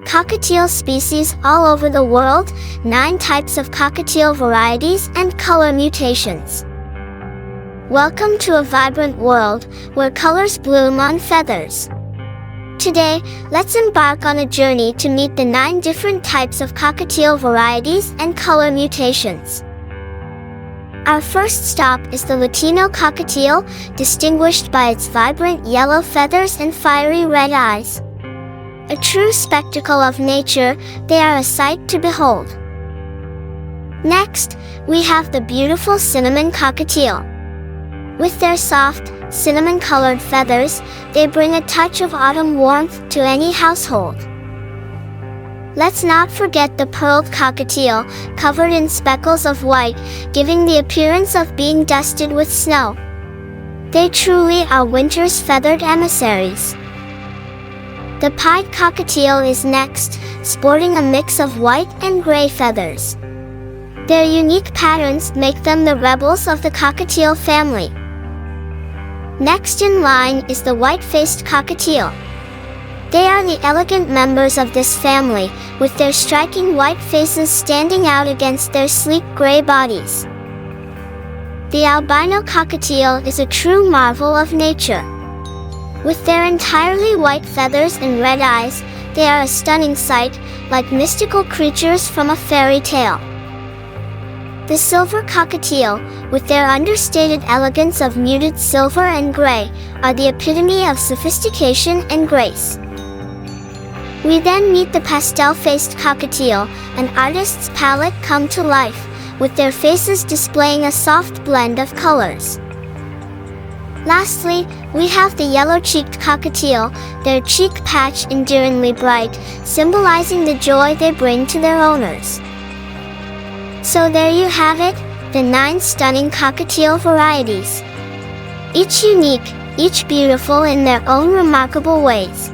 Cockatiel species all over the world, 9 types of cockatiel varieties and color mutations. Welcome to a vibrant world, where colors bloom on feathers. Today, let's embark on a journey to meet the 9 different types of cockatiel varieties and color mutations. Our first stop is the Latino cockatiel, distinguished by its vibrant yellow feathers and fiery red eyes. A true spectacle of nature, they are a sight to behold. Next, we have the beautiful cinnamon cockatiel. With their soft, cinnamon-colored feathers, they bring a touch of autumn warmth to any household. Let's not forget the pearled cockatiel, covered in speckles of white, giving the appearance of being dusted with snow. They truly are winter's feathered emissaries. The pied cockatiel is next, sporting a mix of white and gray feathers. Their unique patterns make them the rebels of the cockatiel family. Next in line is the white-faced cockatiel. They are the elegant members of this family, with their striking white faces standing out against their sleek gray bodies. The albino cockatiel is a true marvel of nature. With their entirely white feathers and red eyes, they are a stunning sight, like mystical creatures from a fairy tale. The silver cockatiel, with their understated elegance of muted silver and gray, are the epitome of sophistication and grace. We then meet the pastel-faced cockatiel, an artist's palette come to life, with their faces displaying a soft blend of colors. Lastly, we have the yellow-cheeked cockatiel, their cheek patch endearingly bright, symbolizing the joy they bring to their owners. So there you have it, the 9 stunning cockatiel varieties. Each unique, each beautiful in their own remarkable ways.